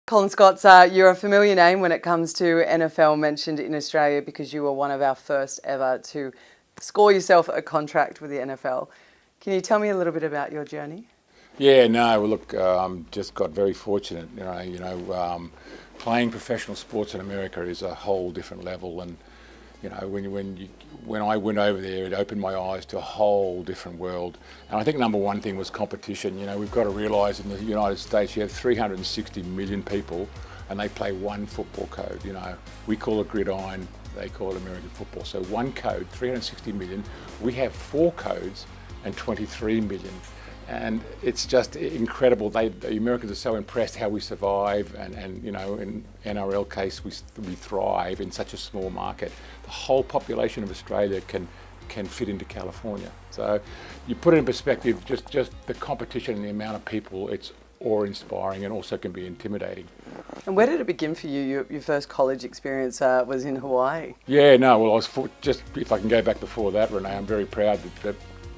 Colin Scotts, you're a familiar name when it comes to NFL mentioned in Australia because you were one of our first ever to score yourself a contract with the NFL. Can you tell me a little bit about your journey? Yeah, no, well, look, just got very fortunate. Playing professional sports in America is a whole different level, and when I went over there, it opened my eyes to a whole different world. And I think number one thing was competition. We've got to realise in the United States you have 360 million people, and they play one football code. We call it gridiron, they call it American football. So one code, 360 million. We have 4 codes and 23 million. And it's just incredible. The Americans are so impressed how we survive, and in NRL case we thrive in such a small market. The whole population of Australia can fit into California. So you put it in perspective, just the competition and the amount of people, it's awe-inspiring and also can be intimidating. And where did it begin for you? Your first college experience was in Hawaii. Yeah, no, well, if I can go back before that, Renee, I'm very proud that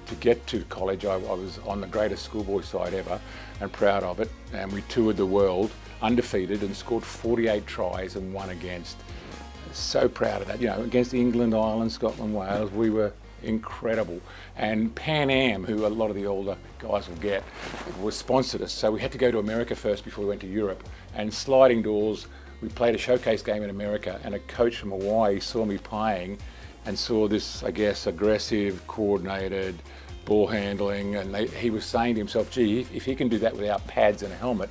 to get to college, I was on the greatest schoolboy side ever and proud of it. And we toured the world undefeated and scored 48 tries and won against. So proud of that. Against England, Ireland, Scotland, Wales, we were incredible. And Pan Am, who a lot of the older guys will get, was sponsored us. So we had to go to America first before we went to Europe. And sliding doors, we played a showcase game in America, and a coach from Hawaii saw me playing and saw this, I guess, aggressive, coordinated ball handling, and he was saying to himself, gee, if he can do that without pads and a helmet,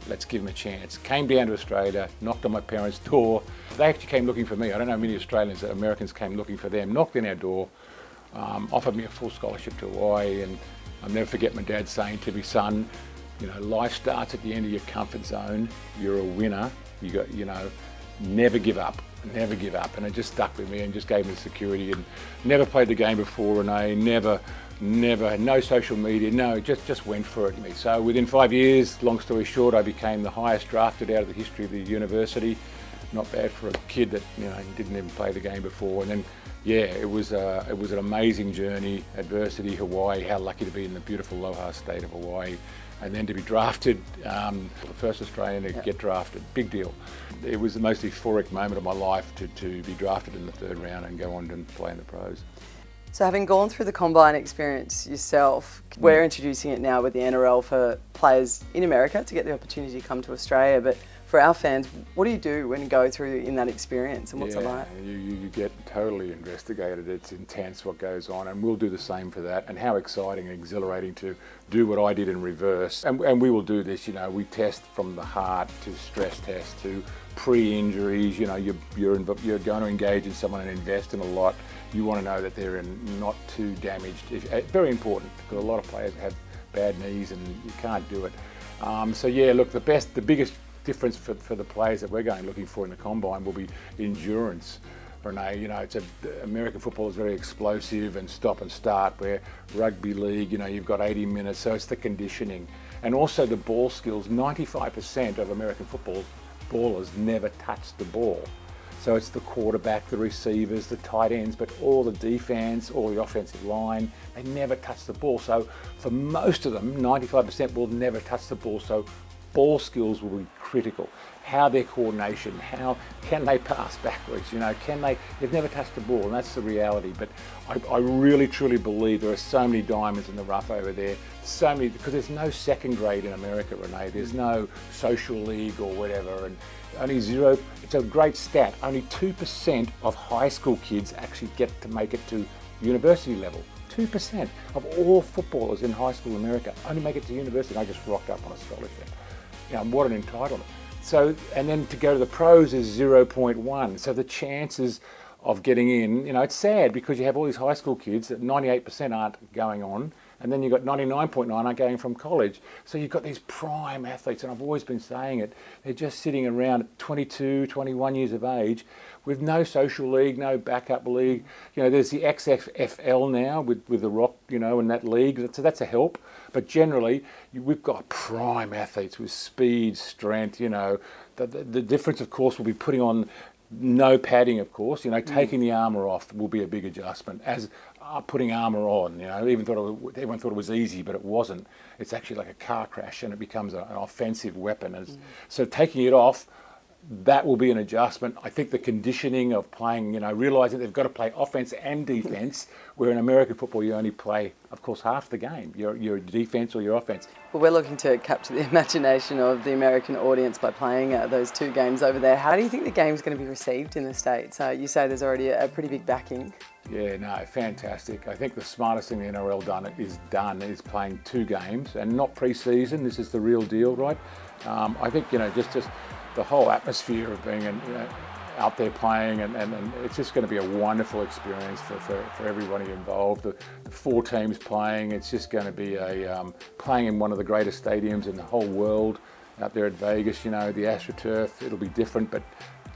let's give him a chance. Came down to Australia, knocked on my parents' door. They actually came looking for me. I don't know many Australians, Americans came looking for them, knocked on our door, offered me a full scholarship to Hawaii, and I'll never forget my dad saying to me, son, life starts at the end of your comfort zone. You're a winner. Never give up. Never give up. And it just stuck with me and just gave me the security. And never played the game before, Renee. Never, no social media. No, just went for it. So within 5 years, long story short, I became the highest drafted out of the history of the university. Not bad for a kid that didn't even play the game before. And then, yeah, it was an amazing journey. Adversity, Hawaii. How lucky to be in the beautiful Aloha state of Hawaii. And then to be drafted, the first Australian to get drafted, big deal. It was the most euphoric moment of my life to be drafted in the 3rd round and go on and play in the pros. So having gone through the combine experience yourself, we're introducing it now with the NRL for players in America to get the opportunity to come to Australia. But for our fans, what do you do when you go through in that experience, and what's it like? You get totally investigated. It's intense what goes on, and we'll do the same for that. And how exciting and exhilarating to do what I did in reverse. And we will do this, we test from the heart to stress test to pre-injuries. You're going to engage in someone and invest in a lot. You want to know that they're not too damaged. Very important, because a lot of players have bad knees and you can't do it. The biggest difference for the players that we're going looking for in the combine will be endurance. Renee, American football is very explosive and stop and start, where rugby league, you've got 80 minutes, so it's the conditioning. And also the ball skills. 95% of American ballers never touch the ball. So it's the quarterback, the receivers, the tight ends, but all the defense, all the offensive line, they never touch the ball. So for most of them, 95% will never touch the ball. So ball skills will be critical. How their coordination, how can they pass backwards, they've never touched the ball, and that's the reality. But I really truly believe there are so many diamonds in the rough over there, so many, because there's no second grade in America, Renee. There's no social league or whatever, and it's a great stat, only 2% of high school kids actually get to make it to university level. 2% of all footballers in high school America only make it to university. I just rocked up on a scholarship. What an entitlement. So, and then to go to the pros is 0.1. So the chances of getting in, it's sad because you have all these high school kids that 98% aren't going on, and then you've got 99.9 aren't going from college. So you've got these prime athletes, and I've always been saying it, they're just sitting around at 22, 21 years of age with no social league, no backup league. There's the XFL now with the Rock, in that league, so that's a help. But generally, we've got prime athletes with speed, strength, The difference, of course, will be putting on no padding, of course. Taking the armour off will be a big adjustment, as putting armour on. Everyone thought it was easy, but it wasn't. It's actually like a car crash, and it becomes an offensive weapon. So taking it off, that will be an adjustment. I think the conditioning of playing, realising they've got to play offence and defence, where in American football you only play, of course, half the game, your defence or your offence. Well, we're looking to capture the imagination of the American audience by playing those two games over there. How do you think the game's going to be received in the States? You say there's already a pretty big backing. Yeah, no, fantastic. I think the smartest thing the NRL done is playing two games and not pre-season. This is the real deal, right? I think, just the whole atmosphere of being out there playing, and it's just going to be a wonderful experience for everybody involved. The four teams playing, it's just going to be playing in one of the greatest stadiums in the whole world out there at Vegas. The AstroTurf, it'll be different, but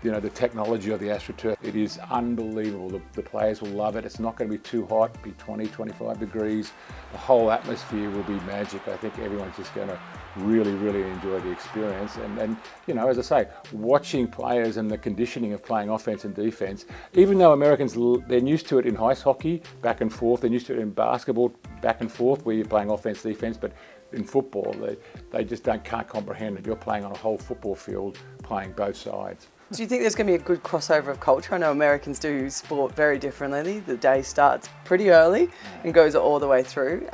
the technology of the AstroTurf, it is unbelievable. The players will love it. It's not going to be too hot, it'll be 20, 25 degrees. The whole atmosphere will be magic. I think everyone's just going to really, really enjoy the experience. And as I say, watching players and the conditioning of playing offense and defense, even though Americans, they're used to it in ice hockey, back and forth, they're used to it in basketball, back and forth, where you're playing offense, defense, but in football, they just can't comprehend that you're playing on a whole football field, playing both sides. Do you think there's going to be a good crossover of culture? I know Americans do sport very differently. The day starts pretty early and goes all the way through.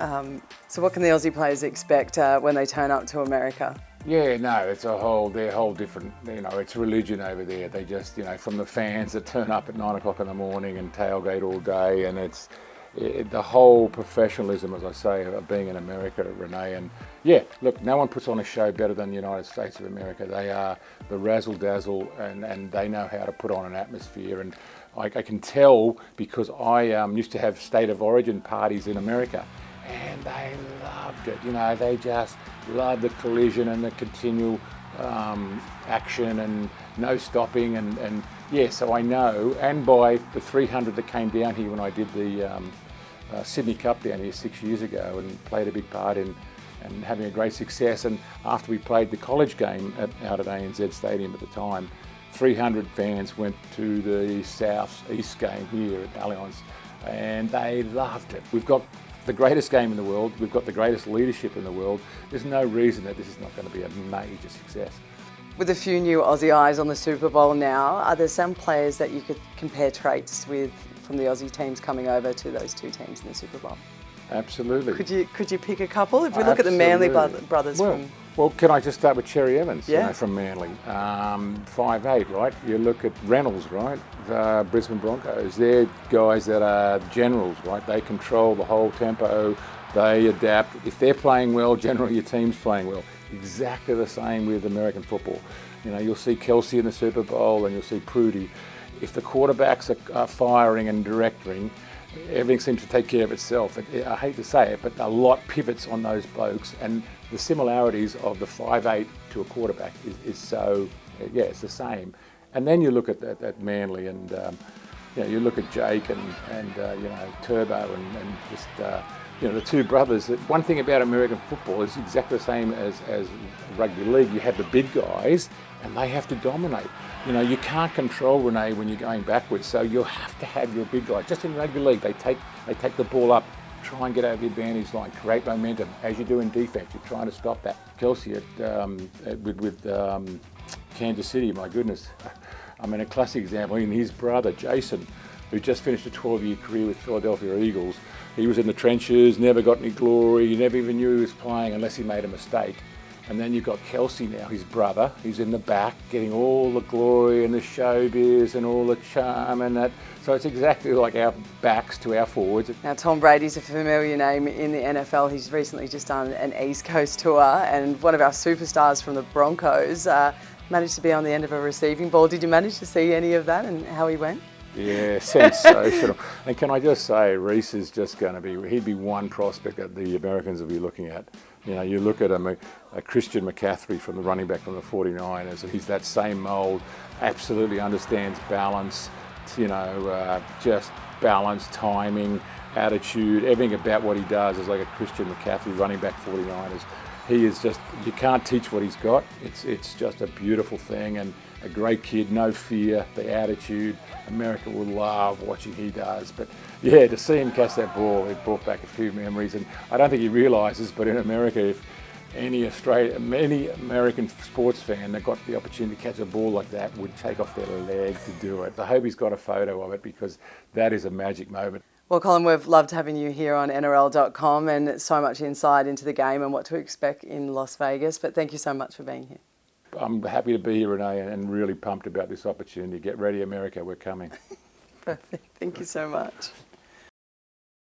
So what can the Aussie players expect when they turn up to America? Yeah, no, they're whole different, it's religion over there. They just, from the fans that turn up at 9 o'clock in the morning and tailgate all day, and it's the whole professionalism, as I say, of being in America, Renee. And yeah, look, no one puts on a show better than the United States of America. They are the razzle-dazzle, and they know how to put on an atmosphere. And I can tell because I used to have state of origin parties in America, and they loved it. They just loved the collision and the continual action and no stopping. And yeah, so I know. And by the 300 that came down here when I did the Sydney Cup down here 6 years ago, and played a big part in and having a great success. And after we played the college game out at ANZ Stadium at the time, 300 fans went to the South East game here at Allianz, and they loved it. We've got the greatest game in the world. We've got the greatest leadership in the world. There's no reason that this is not going to be a major success. With a few new Aussie eyes on the Super Bowl now, are there some players that you could compare traits with from the Aussie teams coming over to those two teams in the Super Bowl? Absolutely. Could you pick a couple? If we look at the Manly brothers Well, can I just start with Cherry Evans, Yeah. from Manly? 5'8", right? You look at Reynolds, right? Brisbane Broncos. They're guys that are generals, right? They control the whole tempo. They adapt. If they're playing well, generally your team's playing well. Exactly the same with American football. You'll see Kelsey in the Super Bowl, and you'll see Prudy. If the quarterbacks are firing and directing, everything seems to take care of itself. I hate to say it, but a lot pivots on those blokes, and the similarities of the 5'8" to a quarterback is so, yeah, it's the same. And then you look at Manly, and you look at Jake and Turbo and just the two brothers. One thing about American football is exactly the same as rugby league. You have the big guys, and they have to dominate. You can't control, Renee, when you're going backwards, so you'll have to have your big guys. Just in rugby league, they take the ball up, try and get over the advantage line, create momentum. As you do in defence, you're trying to stop that. Kelsey with Kansas City, my goodness. A classic example, his brother, Jason, who just finished a 12-year career with Philadelphia Eagles. He was in the trenches, never got any glory, you never even knew he was playing unless he made a mistake. And then you've got Kelsey now, his brother. He's in the back, getting all the glory and the showbiz and all the charm and that. So it's exactly like our backs to our forwards. Now, Tom Brady's a familiar name in the NFL. He's recently just done an East Coast tour, and one of our superstars from the Broncos managed to be on the end of a receiving ball. Did you manage to see any of that and how he went? Yeah, sensational. And can I just say, Reese is just going to be, he'd be one prospect that the Americans will be looking at. You look at a Christian McCaffrey from the running back from the 49ers, and he's that same mould, absolutely understands balance, just balance, timing, attitude, everything about what he does is like a Christian McCaffrey running back 49ers. he is just, you can't teach what he's got. It's just a beautiful thing, and a great kid, no fear, the attitude. America will love watching he does. But yeah, to see him catch that ball, it brought back a few memories, and I don't think he realises, but in America, if any American sports fan that got the opportunity to catch a ball like that would take off their leg to do it. I hope he's got a photo of it, because that is a magic moment. Well, Colin, we've loved having you here on NRL.com, and so much insight into the game and what to expect in Las Vegas. But thank you so much for being here. I'm happy to be here, Renee, and really pumped about this opportunity. Get ready, America, we're coming. Perfect. Thank you so much.